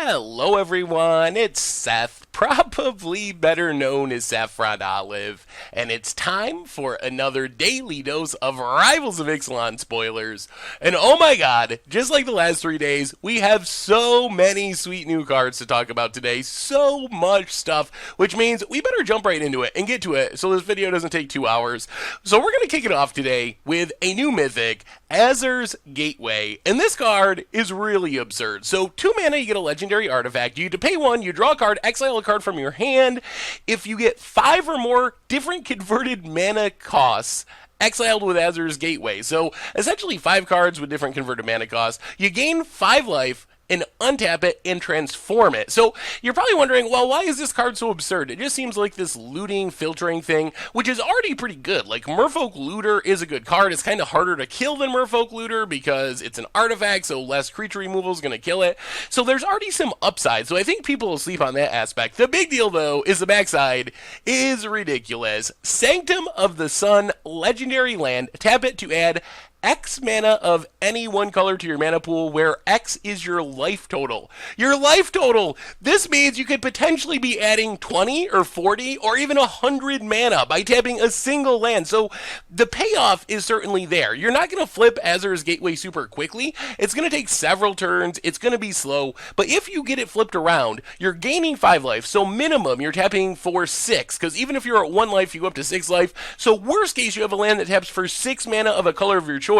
Hello everyone, it's Seth, probably better known as Saffron Olive, and it's time for another daily dose of Rivals of Ixalan spoilers. And oh my god, just like the last 3 days, we have so many sweet new cards to talk about today, so much stuff, which means we better jump right into it and get to it so this video doesn't take 2 hours. So we're going to kick it off today with a new Mythic, Azur's Gateway, and this card is really absurd. So 2 mana, you get a legendary artifact. You need to pay 1, you draw a card, exile a card from your hand. If you get 5 or more different converted mana costs, exiled with Azur's Gateway. So essentially 5 cards with different converted mana costs. You gain 5 life and untap it and transform it. So you're probably wondering, well, why is this card so absurd? It just seems like this looting, filtering thing, which is already pretty good. Like, Merfolk Looter is a good card. It's kind of harder to kill than Merfolk Looter because it's an artifact, so less creature removal is going to kill it. So there's already some upside. So I think people will sleep on that aspect. The big deal, though, is the backside is ridiculous. Sanctum of the Sun, legendary land. Tap it to add X mana of any one color to your mana pool, where X is your life total. Your life total! This means you could potentially be adding 20 or 40 or even 100 mana by tapping a single land. So the payoff is certainly there. You're not going to flip Azur's Gateway super quickly. It's going to take several turns. It's going to be slow. But if you get it flipped around, you're gaining 5 life. So minimum, you're tapping for 6. Because even if you're at 1 life, you go up to 6 life. So worst case, you have a land that taps for 6 mana of a color of your choice.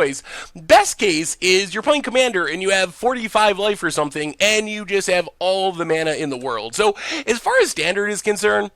Best case is you're playing Commander and you have 45 life or something and you just have all the mana in the world. So as far as standard is concerned,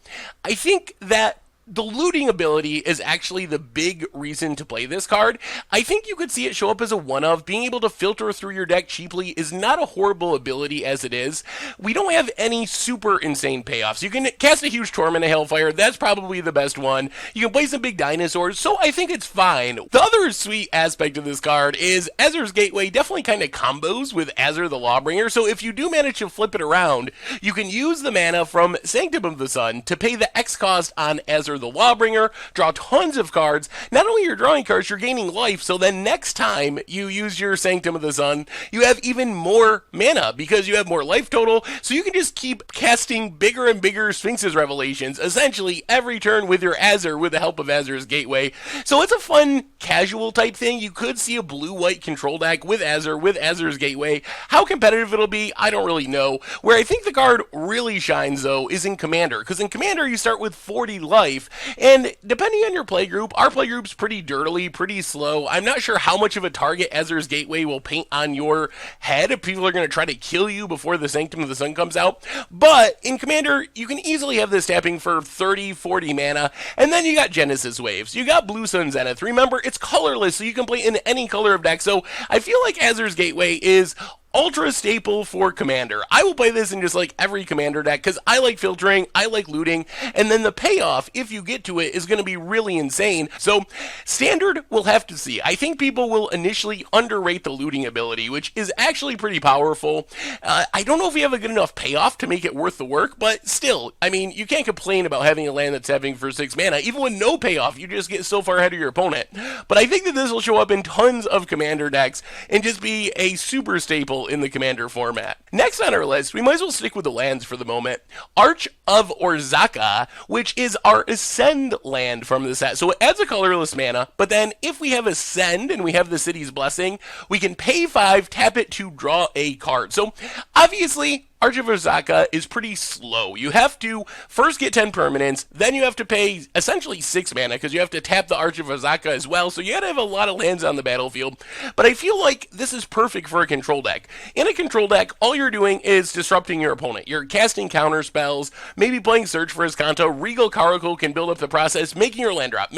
I think that the looting ability is actually the big reason to play this card. I think you could see it show up as a one-of. Being able to filter through your deck cheaply is not a horrible ability as it is. We don't have any super insane payoffs. You can cast a huge Torment of Hellfire. That's probably the best one. You can play some big dinosaurs, so I think it's fine. The other sweet aspect of this card is Azur's Gateway definitely kind of combos with Azur the Lawbringer, so if you do manage to flip it around, you can use the mana from Sanctum of the Sun to pay the X cost on Azur the Lawbringer, draw tons of cards. Not only you're drawing cards, you're gaining life, so then next time you use your Sanctum of the Sun, you have even more mana because you have more life total, so you can just keep casting bigger and bigger Sphinx's Revelations, essentially every turn with your Azur with the help of Azur's Gateway. So it's a fun, casual type thing. You could see a blue-white control deck with Azur's Gateway. How competitive it'll be, I don't really know. Where I think the card really shines, though, is in Commander, because in Commander you start with 40 life, and depending on your playgroup, our playgroup's pretty dirtily, pretty slow. I'm not sure how much of a target Azur's Gateway will paint on your head if people are going to try to kill you before the Sanctum of the Sun comes out. But in Commander, you can easily have this tapping for 30, 40 mana, and then you got Genesis Waves. You got Blue Sun Zenith. Remember, it's colorless, so you can play in any color of deck. So I feel like Azur's Gateway is ultra staple for Commander. I will play this in just like every Commander deck because I like filtering, I like looting, and then the payoff, if you get to it, is going to be really insane. So Standard, we'll have to see. I think people will initially underrate the looting ability, which is actually pretty powerful. I don't know if we have a good enough payoff to make it worth the work, but still, I mean, you can't complain about having a land that's tapping for 6 mana. Even with no payoff, you just get so far ahead of your opponent. But I think that this will show up in tons of Commander decks and just be a super staple in the Commander format. Next on our list, we might as well stick with the lands for the moment. Arch of Orzhaka, which is our Ascend land from the set. So it adds a colorless mana, but then if we have Ascend and we have the City's Blessing, we can pay 5, tap it to draw a card. So obviously, Arch of Orzhaka is pretty slow. You have to first get 10 permanents, then you have to pay essentially 6 mana because you have to tap the Arch of Orzhaka as well, so you gotta have a lot of lands on the battlefield. But I feel like this is perfect for a control deck. In a control deck, all you're doing is disrupting your opponent. You're casting counter spells, maybe playing Search for Azcanta. Regal Caracal can build up the process, making your land drop.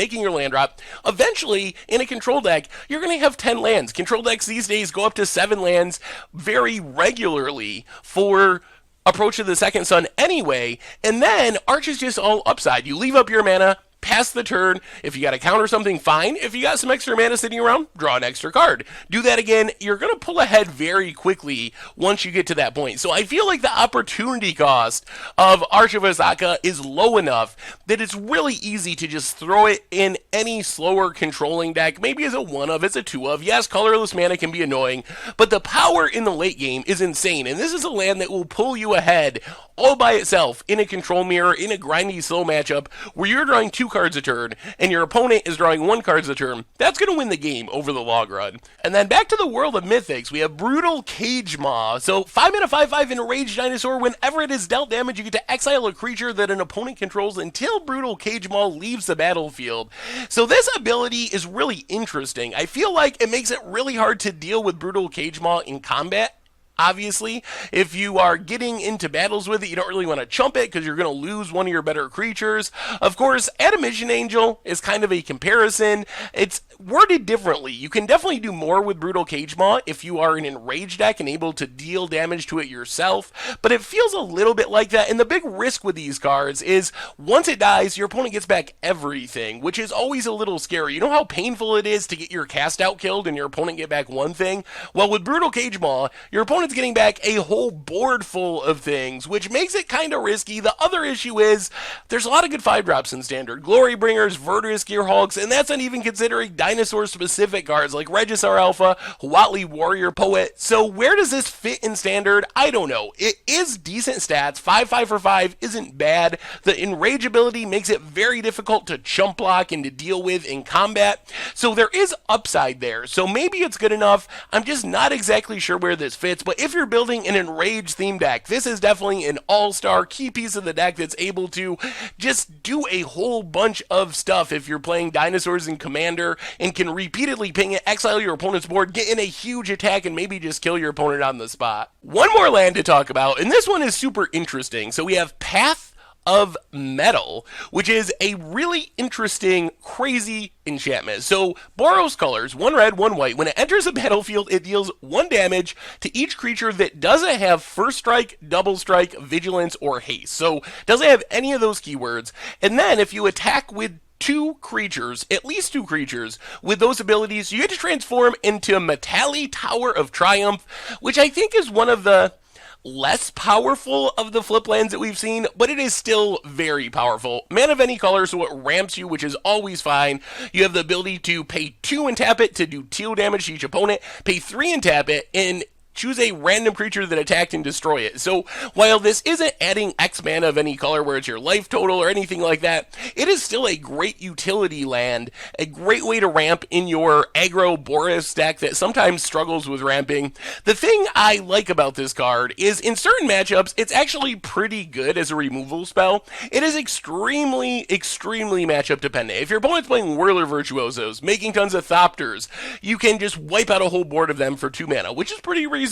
Eventually, in a control deck, you're gonna have 10 lands. Control decks these days go up to 7 lands very regularly for Approach of the Second Sun anyway, and then Arch is just all upside. You leave up your mana, pass the turn. If you got to counter something, fine. If you got some extra mana sitting around, draw an extra card. Do that again, you're going to pull ahead very quickly once you get to that point. So I feel like the opportunity cost of Arch of Azaka is low enough that it's really easy to just throw it in any slower controlling deck, maybe as a 1-of, as a 2-of. Yes, colorless mana can be annoying, but the power in the late game is insane, and this is a land that will pull you ahead all by itself in a control mirror, in a grindy slow matchup where you're drawing 2 cards a turn and your opponent is drawing 1 card a turn. That's going to win the game over the long run. And then back to the world of Mythics, we have Brutal Cage Maw. So 5 mana 5/5 Enrage Dinosaur. Whenever it is dealt damage, you get to exile a creature that an opponent controls until Brutal Cage Maw leaves the battlefield. So this ability is really interesting. I feel like it makes it really hard to deal with Brutal Cage Maw in combat. Obviously, if you are getting into battles with it, you don't really want to chump it because you're going to lose one of your better creatures. Of course, Admission Angel is kind of a comparison. It's worded differently. You can definitely do more with Brutal Cage Maw if you are an Enrage deck and able to deal damage to it yourself, but it feels a little bit like that, and the big risk with these cards is once it dies, your opponent gets back everything, which is always a little scary. You know how painful it is to get your cast out killed and your opponent get back one thing? Well, with Brutal Cage Maw, your opponent's getting back a whole board full of things, which makes it kind of risky. The other issue is there's a lot of good 5-drops in Standard. Glory Bringers, Verdurous Gearhulks, and that's not even considering Dinosaur-specific cards like Regisar Alpha, Huatli Warrior Poet. So where does this fit in Standard? I don't know. It is decent stats. 5/5 for 5 isn't bad. The Enrage ability makes it very difficult to chump block and to deal with in combat. So there is upside there. So maybe it's good enough. I'm just not exactly sure where this fits. But if you're building an Enrage theme deck, this is definitely an all-star key piece of the deck that's able to just do a whole bunch of stuff if you're playing Dinosaurs in Commander and can repeatedly ping it, exile your opponent's board, get in a huge attack, and maybe just kill your opponent on the spot. One more land to talk about, and this one is super interesting. So we have Path of Metal, which is a really interesting, crazy enchantment. So Boros colors, 1 red, 1 white. When it enters a battlefield, it deals 1 damage to each creature that doesn't have First Strike, Double Strike, Vigilance, or Haste. So doesn't have any of those keywords. And then if you attack with 2 creatures, at least 2 creatures, with those abilities, you get to transform into Metali Tower of Triumph, which I think is one of the less powerful of the flip lands that we've seen, but it is still very powerful. Mana of any color, so it ramps you, which is always fine. You have the ability to pay 2 and tap it to do teal damage to each opponent, pay 3 and tap it, and choose a random creature that attacked and destroy it. So while this isn't adding X mana of any color where it's your life total or anything like that, it is still a great utility land, a great way to ramp in your aggro Boros deck that sometimes struggles with ramping. The thing I like about this card is in certain matchups, it's actually pretty good as a removal spell. It is extremely matchup dependent. If your opponent's playing Whirler Virtuosos, making tons of Thopters, you can just wipe out a whole board of them for 2 mana, which is pretty reasonable.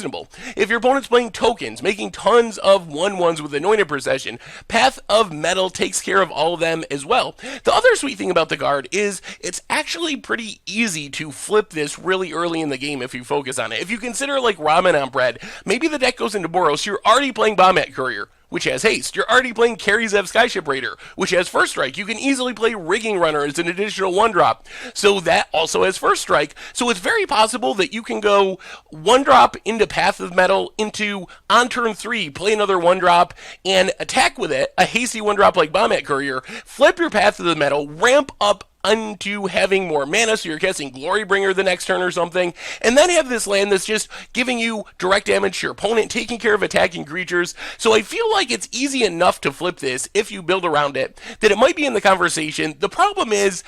If your opponent's playing tokens, making tons of 1/1s with Anointed Procession, Path of Metal takes care of all of them as well. The other sweet thing about the card is it's actually pretty easy to flip this really early in the game if you focus on it. If you consider like ramen on bread, maybe the deck goes into Boros, you're already playing Bombat Courier, which has haste. You're already playing Karizev Skyship Raider, which has First Strike. You can easily play Rigging Runner as an additional 1-drop. So that also has First Strike. So it's very possible that you can go 1-drop into Path of Metal into on turn 3, play another 1-drop, and attack with it, a hasty 1-drop like Bombat Courier, flip your Path of the Metal, ramp up into having more mana, so you're casting Glory Bringer the next turn or something, and then have this land that's just giving you direct damage to your opponent, taking care of attacking creatures. So I feel like it's easy enough to flip this if you build around it, that it might be in the conversation. The problem is,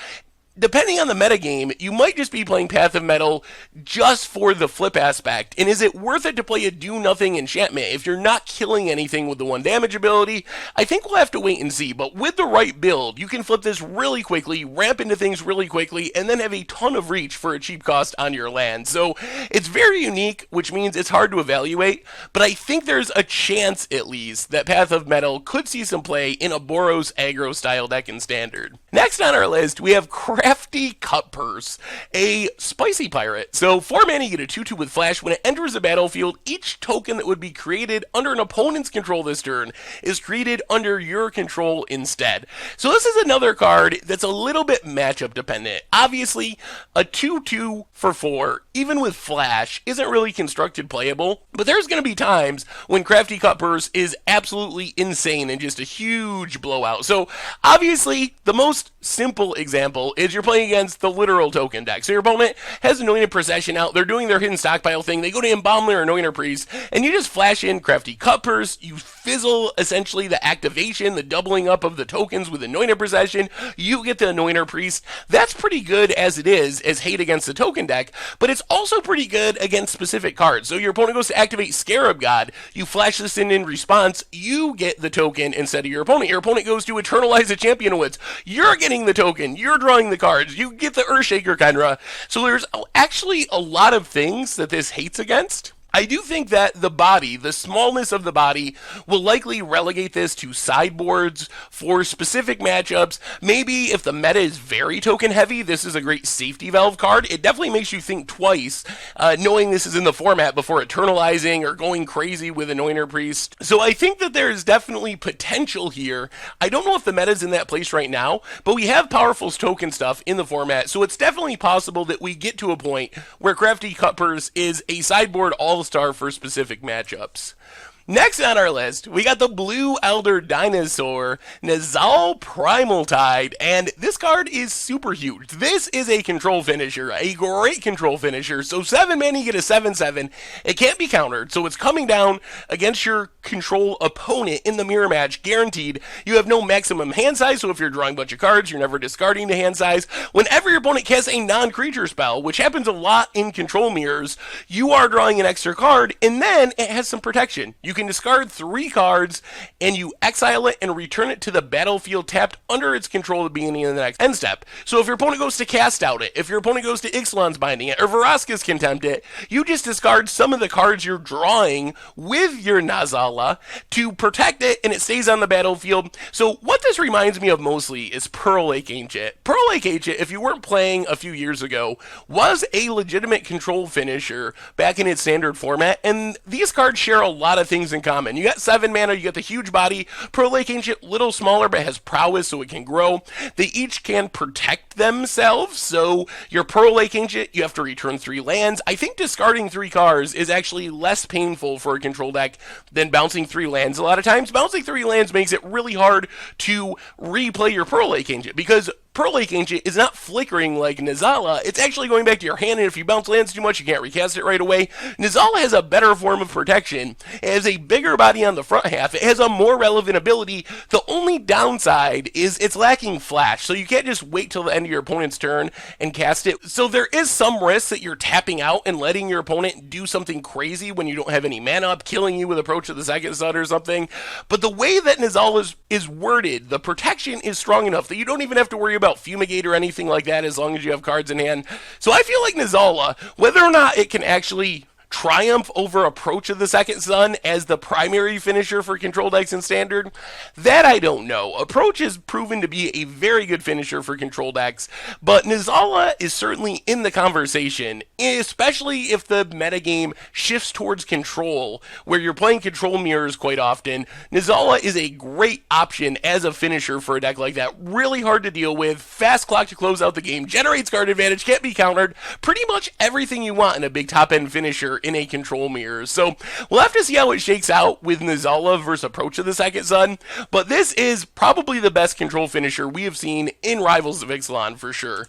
depending on the metagame, you might just be playing Path of Metal just for the flip aspect. And is it worth it to play a do-nothing enchantment if you're not killing anything with the 1 damage ability? I think we'll have to wait and see. But with the right build, you can flip this really quickly, ramp into things really quickly, and then have a ton of reach for a cheap cost on your land. So it's very unique, which means it's hard to evaluate. But I think there's a chance, at least, that Path of Metal could see some play in a Boros aggro style deck in Standard. Next on our list, we have Crafty Cup Purse, a spicy pirate. So 4 mana, you get a 2/2 with flash. When it enters the battlefield, each token that would be created under an opponent's control this turn is created under your control instead. So this is another card that's a little bit matchup dependent. Obviously, a 2/2 for 4, even with flash, isn't really constructed playable, but there's going to be times when Crafty Cup Purse is absolutely insane and just a huge blowout. So obviously, the most simple example is you're playing against the literal token deck. So your opponent has Anointed Procession out, they're doing their hidden stockpile thing, they go to Embalm their Anointer Priest, and you just flash in Crafty Cup Purse, you fizzle essentially the activation, the doubling up of the tokens with Anointed Procession, you get the Anointer Priest. That's pretty good as it is as hate against the token deck, but it's also pretty good against specific cards. So your opponent goes to activate Scarab God, you flash this in response, you get the token instead of your opponent. Your opponent goes to Eternalize the Champion of Woods, you're getting the token, you're drawing the cards, you get the Earthshaker Kenra. So there's actually a lot of things that this hates against. I do think that the body, the smallness of the body, will likely relegate this to sideboards for specific matchups. Maybe if the meta is very token heavy, this is a great safety valve card. It definitely makes you think twice, knowing this is in the format before eternalizing or going crazy with Anointer Priest. So I think that there is definitely potential here. I don't know if the meta is in that place right now, but we have Powerful's token stuff in the format, so it's definitely possible that we get to a point where Crafty Cup Purse is a sideboard all-star for specific matchups. Next on our list, we got the Blue Elder Dinosaur, Nizam Primal Tide, and this card is super huge. This is a control finisher, a great control finisher. So 7 mana, you get a 7/7. It can't be countered, so it's coming down against your control opponent in the mirror match, guaranteed. You have no maximum hand size, so if you're drawing a bunch of cards, you're never discarding the hand size. Whenever your opponent casts a non-creature spell, which happens a lot in control mirrors, you are drawing an extra card, and then it has some protection. You can discard 3 cards, and you exile it and return it to the battlefield tapped under its control at the beginning of the next end step. So if your opponent goes to cast out it, if your opponent goes to Ixalan's Binding it, or Vraska's Contempt it, you just discard some of the cards you're drawing with your Nazala to protect it, and it stays on the battlefield. So what this reminds me of mostly is Pearl Lake Ancient. Pearl Lake Ancient, if you weren't playing a few years ago, was a legitimate control finisher back in its standard format, and these cards share a lot of things in common. You got 7 mana, you got the huge body. Pearl Lake Ancient, little smaller, but has prowess so it can grow. They each can protect themselves, so your Pearl Lake Ancient, you have to return 3 lands. I think discarding 3 cards is actually less painful for a control deck than bouncing 3 lands. A lot of times, bouncing 3 lands makes it really hard to replay your Pearl Lake Ancient, because Pearl Lake Ancient is not flickering like Nizala, it's actually going back to your hand, and if you bounce lands too much, you can't recast it right away. Nizala has a better form of protection. It has a bigger body on the front half. It has a more relevant ability. The only downside is it's lacking flash, so you can't just wait till the end of your opponent's turn and cast it. So there is some risk that you're tapping out and letting your opponent do something crazy when you don't have any mana up, killing you with Approach of the Second Sun or something. But the way that Nizala is worded, the protection is strong enough that you don't even have to worry about Fumigate or anything like that as long as you have cards in hand. So I feel like Nizala, whether or not it can actually triumph over Approach of the Second Sun as the primary finisher for control decks in Standard, that I don't know. Approach has proven to be a very good finisher for control decks, but Nizala is certainly in the conversation, especially if the metagame shifts towards control, where you're playing control mirrors quite often. Nizala is a great option as a finisher for a deck like that. Really hard to deal with, fast clock to close out the game, generates card advantage, can't be countered, pretty much everything you want in a big top-end finisher in a control mirror. So we'll have to see how it shakes out with Nizala versus Approach of the Second Sun, but this is probably the best control finisher we have seen in Rivals of Ixalan for sure.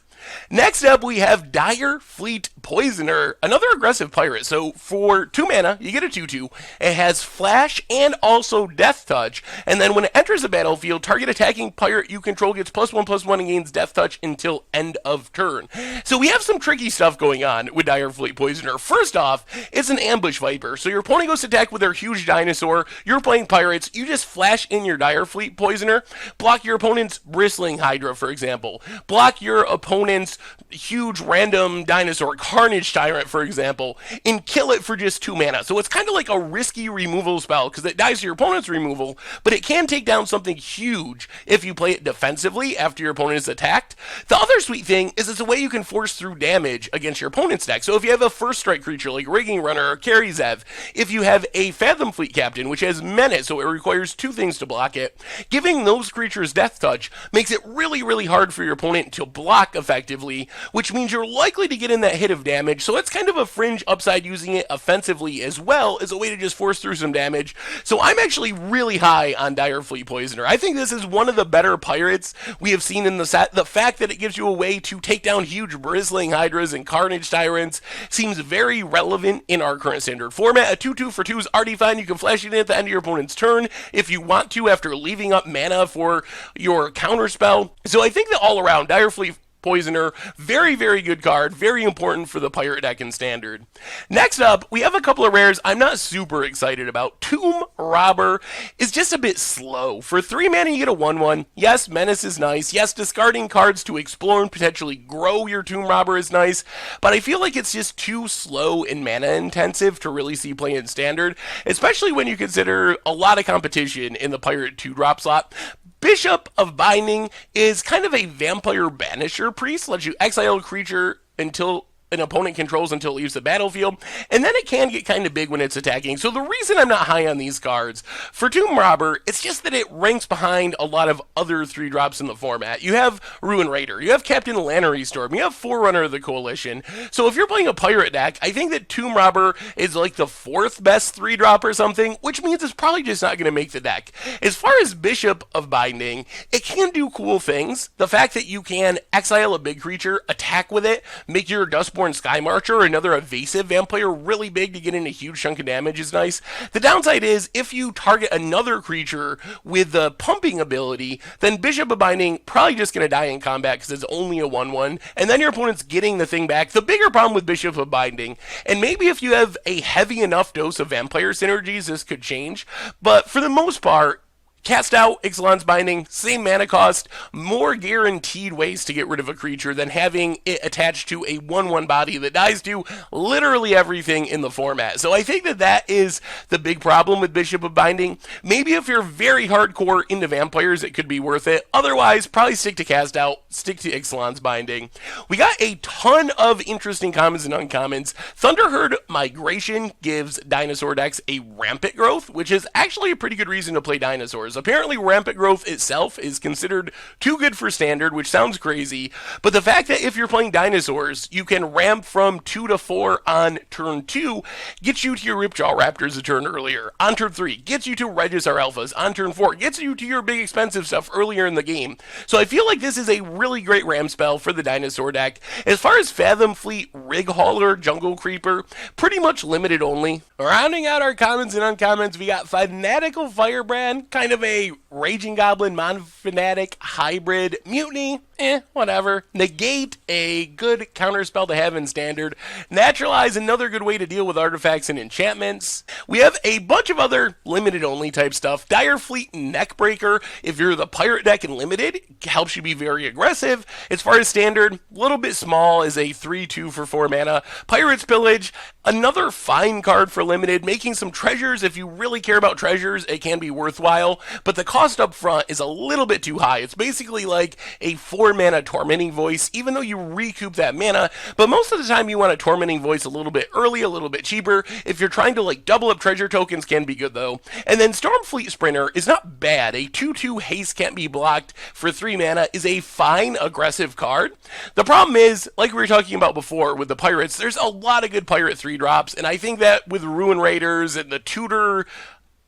Next up, we have Dire Fleet Poisoner, another aggressive pirate. So for 2 mana, you get a 2/2. It has flash and also death touch. And then when it enters the battlefield, target attacking pirate you control gets +1/+1 and gains death touch until end of turn. So we have some tricky stuff going on with Dire Fleet Poisoner. First off, it's an ambush viper. So your opponent goes to attack with their huge dinosaur. You're playing pirates. You just flash in your Dire Fleet Poisoner. Block your opponent's bristling hydra, for example. Block your opponent's opponent's huge random dinosaur, Carnage Tyrant, for example, and kill it for just 2 mana. So it's kind of like a risky removal spell because it dies to your opponent's removal, but it can take down something huge if you play it defensively after your opponent is attacked. The other sweet thing is it's a way you can force through damage against your opponent's deck. So if you have a first strike creature like Rigging Runner or Carry Zev, if you have a Fathom Fleet Captain, which has Menace, so it requires 2 things to block it, giving those creatures Death Touch makes it really, really hard for your opponent to block effectively, which means you're likely to get in that hit of damage. So it's kind of a fringe upside using it offensively as well as a way to just force through some damage. So I'm actually really high on Dire Fleet Poisoner. I think this is one of the better pirates we have seen in the set. The fact that it gives you a way to take down huge bristling hydras and carnage tyrants seems very relevant in our current standard format. A 2/2 for 2 is already fine. You can flash it in at the end of your opponent's turn if you want to after leaving up mana for your counterspell. So I think that all around, Dire Fleet Poisoner, very, very good card, very important for the pirate deck in standard. Next up, we have a couple of rares I'm not super excited about. Tomb Robber is just a bit slow. For 3 mana, you get a 1/1. Yes, Menace is nice. Yes, discarding cards to explore and potentially grow your Tomb Robber is nice, but I feel like it's just too slow and mana intensive to really see play in standard, especially when you consider a lot of competition in the pirate 2-drop slot. Bishop of Binding is kind of a vampire banisher priest, lets you exile a creature until an opponent controls until it leaves the battlefield, and then it can get kind of big when it's attacking. So the reason I'm not high on these cards, for Tomb Robber, it's just that it ranks behind a lot of other 3-drops in the format. You have Ruin Raider, you have Captain Lannery Storm, you have Forerunner of the Coalition. So if you're playing a pirate deck, I think that Tomb Robber is like the 4th best 3-drop or something, which means it's probably just not going to make the deck. As far as Bishop of Binding, it can do cool things. The fact that you can exile a big creature, attack with it, make your Dustborn Sky Marcher or another evasive vampire really big to get in a huge chunk of damage is nice. The downside is if you target another creature with the pumping ability, then Bishop of Binding probably just going to die in combat because it's only a 1/1, and then your opponent's getting the thing back. The bigger problem with Bishop of Binding, and maybe if you have a heavy enough dose of vampire synergies, this could change, but for the most part, cast out Ixalan's Binding, same mana cost, more guaranteed ways to get rid of a creature than having it attached to a 1/1 body that dies to literally everything in the format. So I think that that is the big problem with Bishop of Binding. Maybe if you're very hardcore into vampires, it could be worth it. Otherwise, probably stick to cast out, stick to Ixalan's Binding. We got a ton of interesting commons and uncommons. Thunderherd Migration gives dinosaur decks a rampant growth, which is actually a pretty good reason to play dinosaurs. Apparently, rampant growth itself is considered too good for standard, which sounds crazy, but the fact that if you're playing dinosaurs, you can ramp from 2 to 4 on turn 2, gets you to your Ripjaw Raptors a turn earlier. On turn 3, gets you to Regisaur Alphas. On turn 4, gets you to your big expensive stuff earlier in the game. So I feel like this is a really great ram spell for the dinosaur deck. As far as Fathom Fleet, Rig Hauler, Jungle Creeper, pretty much limited only. Rounding out our commons and uncommons, we got Fanatical Firebrand, kind of a Raging Goblin, Mon-Fanatic, hybrid, Mutiny, whatever. Negate, a good counterspell to have in standard. Naturalize, another good way to deal with artifacts and enchantments. We have a bunch of other limited only type stuff. Dire Fleet Neckbreaker, if you're the pirate deck in limited, helps you be very aggressive. As far as standard, a little bit small, is a 3/2 for 4 mana. Pirate's Pillage, another fine card for limited, making some treasures. If you really care about treasures, it can be worthwhile, but the cost up front is a little bit too high. It's basically like a 4 mana Tormenting Voice, even though you recoup that mana, but most of the time you want a Tormenting Voice a little bit early, a little bit cheaper. If you're trying to like double up treasure tokens, can be good though. And then Starfleet Sprinter is not bad. A 2/2 haste can't be blocked for 3 mana is a fine aggressive card. The problem is, like we were talking about before with the pirates, there's a lot of good pirate 3-drops, and I think that with Ruin Raiders and the Tudor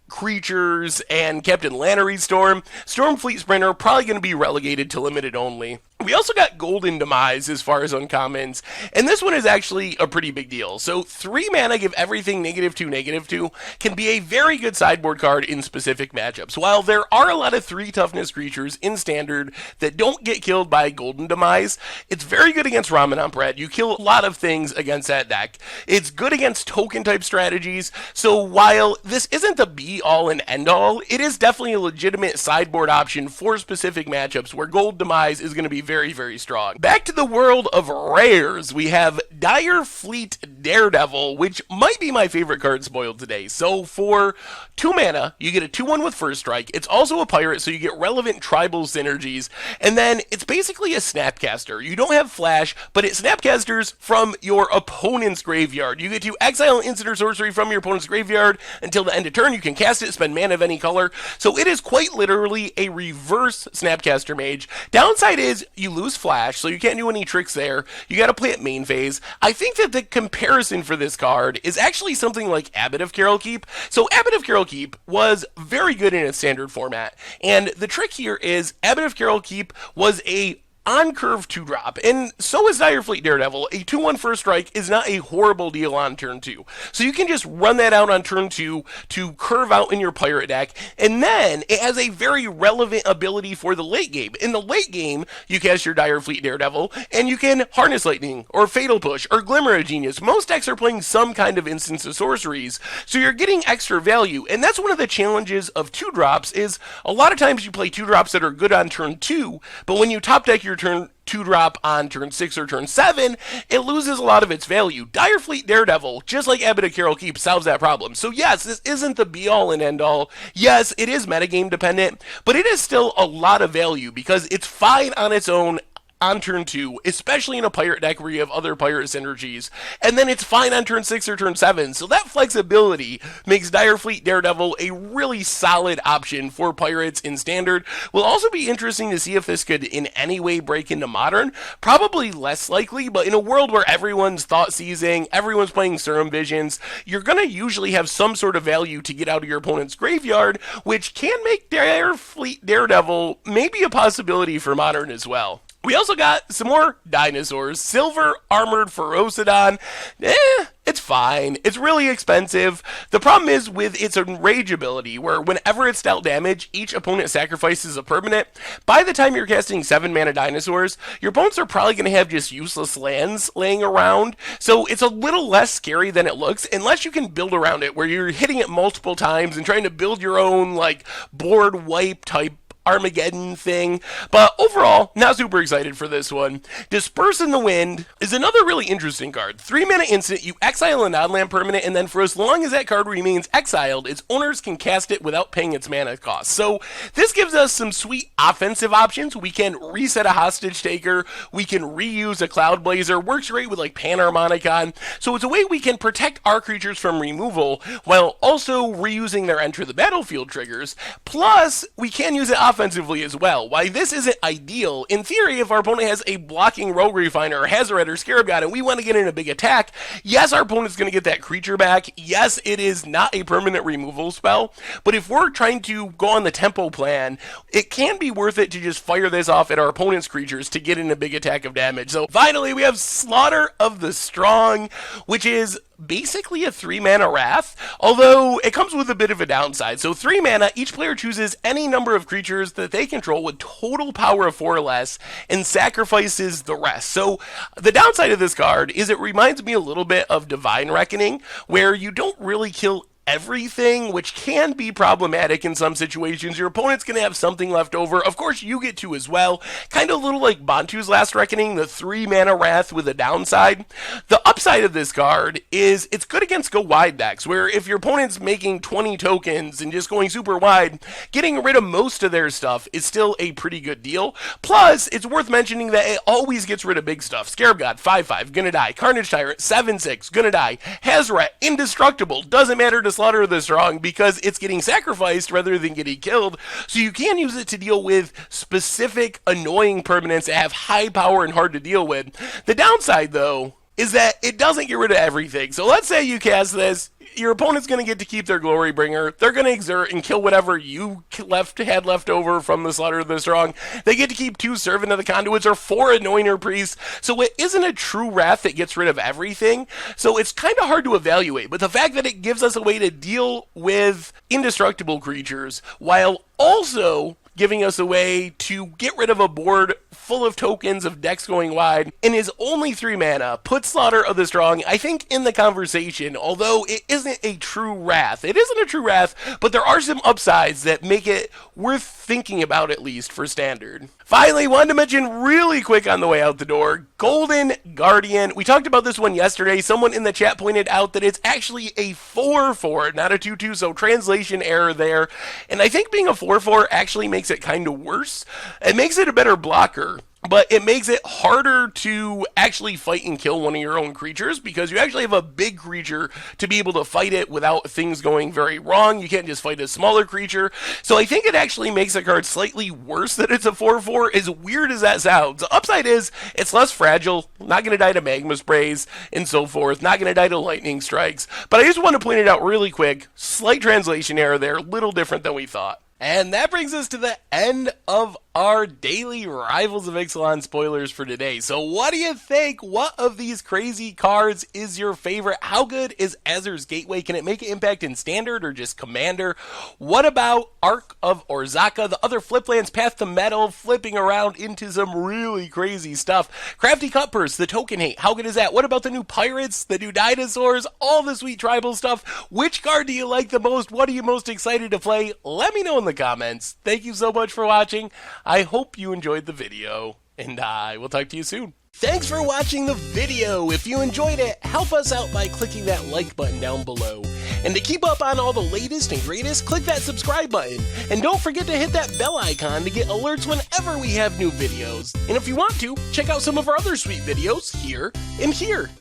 creatures and Captain Lannery Storm, Stormfleet Sprinter probably going to be relegated to limited only. We also got Golden Demise as far as uncommons, and this one is actually a pretty big deal. So 3 mana, give everything -2/-2, can be a very good sideboard card in specific matchups. While there are a lot of 3 toughness creatures in standard that don't get killed by Golden Demise, it's very good against Ramanamp Red. You kill a lot of things against that deck. It's good against token type strategies, so while this isn't the be be-all and end-all. It is definitely a legitimate sideboard option for specific matchups where gold Demise is going to be very, very strong. Back to the world of rares, we have Starfleet Daredevil, which might be my favorite card spoiled today. So for 2 mana, you get a 2/1 with First Strike. It's also a pirate, so you get relevant tribal synergies. And then it's basically a Snapcaster. You don't have Flash, but it Snapcasters from your opponent's graveyard. You get to exile an instant or sorcery from your opponent's graveyard until the end of turn. You can cast it, spend mana of any color. So it is quite literally a reverse Snapcaster Mage. Downside is you lose Flash, so you can't do any tricks there. You got to play it main phase. I think that the comparison for this card is actually something like Abbot of Carol Keep. So Abbot of Carol Keep was very good in its standard format. And the trick here is Abbot of Carol Keep was a on-curve 2-drop, and so is Starfleet Daredevil. A 2/1 First Strike is not a horrible deal on turn 2. So you can just run that out on turn 2 to curve out in your pirate deck, and then it has a very relevant ability for the late game. In the late game, you cast your Starfleet Daredevil, and you can Harness Lightning, or Fatal Push, or Glimmer of Genius. Most decks are playing some kind of instance of sorceries, so you're getting extra value, and that's one of the challenges of 2-drops, is a lot of times you play 2-drops that are good on turn 2, but when you top deck your turn 2-drop on turn 6 or turn 7, it loses a lot of its value. Starfleet Daredevil, just like Abbot of Carol Keep, solves that problem. So yes, this isn't the be-all and end-all. Yes, it is metagame dependent, but it is still a lot of value because it's fine on its own on turn 2, especially in a pirate deck where you have other pirate synergies, and then it's fine on turn 6 or turn 7, so that flexibility makes Starfleet Daredevil a really solid option for pirates in Standard. Will also be interesting to see if this could in any way break into Modern. Probably less likely, but in a world where everyone's thought seizing, everyone's playing Serum Visions, you're going to usually have some sort of value to get out of your opponent's graveyard, which can make Starfleet Daredevil maybe a possibility for Modern as well. We also got some more dinosaurs. Silver Armored Ferocidon. It's fine. It's really expensive. The problem is with its Enrage ability, where whenever it's dealt damage, each opponent sacrifices a permanent. By the time you're casting 7 mana dinosaurs, your opponents are probably going to have just useless lands laying around. So it's a little less scary than it looks, unless you can build around it, where you're hitting it multiple times and trying to build your own, like, board wipe type Armageddon thing. But overall, not super excited for this one. Disperse in the Wind is another really interesting card. 3 mana instant, you exile a non-land permanent, and then for as long as that card remains exiled, its owners can cast it without paying its mana cost. So this gives us some sweet offensive options. We can reset a Hostage Taker, we can reuse a Cloud Blazer, works great with like Panharmonicon. So it's a way we can protect our creatures from removal while also reusing their enter the battlefield triggers. Plus, we can use it offensively as well. While this isn't ideal, in theory, if our opponent has a blocking Rogue Refiner or Hazoret or Scarab God and we want to get in a big attack, yes, our opponent's going to get that creature back. Yes, it is not a permanent removal spell, but if we're trying to go on the tempo plan, it can be worth it to just fire this off at our opponent's creatures to get in a big attack of damage. So finally, we have Slaughter of the Strong, which is basically a 3 mana Wrath, although it comes with a bit of a downside. So 3 mana, each player chooses any number of creatures that they control with total power of 4 or less and sacrifices the rest. So the downside of this card is it reminds me a little bit of Divine Reckoning, where you don't really kill everything, which can be problematic in some situations. Your opponent's going to have something left over. Of course, you get to as well. Kind of a little like Bantu's Last Reckoning, the 3 mana Wrath with a downside. The upside of this card is it's good against go wide decks, where if your opponent's making 20 tokens and just going super wide, getting rid of most of their stuff is still a pretty good deal. Plus, it's worth mentioning that it always gets rid of big stuff. Scarab God, 5/5, gonna die. Carnage Tyrant, 7/6, gonna die. Hazoret, indestructible, doesn't matter to Slaughter the Strong because it's getting sacrificed rather than getting killed, so you can use it to deal with specific annoying permanents that have high power and hard to deal with. The downside, though, is that it doesn't get rid of everything. So let's say you cast this, your opponent's going to get to keep their Glory Bringer. They're going to exert and kill whatever you had left over from the Slaughter of the Strong. They get to keep 2 Servant of the Conduits or 4 Anointer Priests. So it isn't a true Wrath that gets rid of everything. So it's kind of hard to evaluate. But the fact that it gives us a way to deal with indestructible creatures while also giving us a way to get rid of a board full of tokens of decks going wide, and his only 3 mana puts Slaughter of the Strong, I think, in the conversation, although it isn't a true Wrath. It isn't a true Wrath, but there are some upsides that make it worth thinking about at least for Standard. Finally, wanted to mention really quick on the way out the door, Golden Guardian. We talked about this one yesterday. Someone in the chat pointed out that it's actually a 4/4, not a 2/2, so translation error there. And I think being a 4/4 actually makes it kind of worse. It makes it a better blocker, but it makes it harder to actually fight and kill one of your own creatures because you actually have a big creature to be able to fight it without things going very wrong. You can't just fight a smaller creature. So I think it actually makes the card slightly worse that it's a 4/4, as weird as that sounds. The upside is it's less fragile, not going to die to magma sprays and so forth, not going to die to lightning strikes. But I just want to point it out really quick. Slight translation error there, little different than we thought. And that brings us to the end of our daily Rivals of Ixalan spoilers for today. So what do you think? What of these crazy cards is your favorite? How good is Azur's Gateway? Can it make an impact in Standard or just Commander? What about Arc of Orzhaka, the other flip lands, Path to Metal, flipping around into some really crazy stuff? Crafty Cup Purse, the token hate, how good is that? What about the new Pirates, the new Dinosaurs, all the sweet tribal stuff? Which card do you like the most? What are you most excited to play? Let me know in the comments. Thank you so much for watching. I hope you enjoyed the video, and I will talk to you soon. Thanks for watching the video. If you enjoyed it, help us out by clicking that like button down below. And to keep up on all the latest and greatest, click that subscribe button. And don't forget to hit that bell icon to get alerts whenever we have new videos. And if you want to, check out some of our other sweet videos here and here.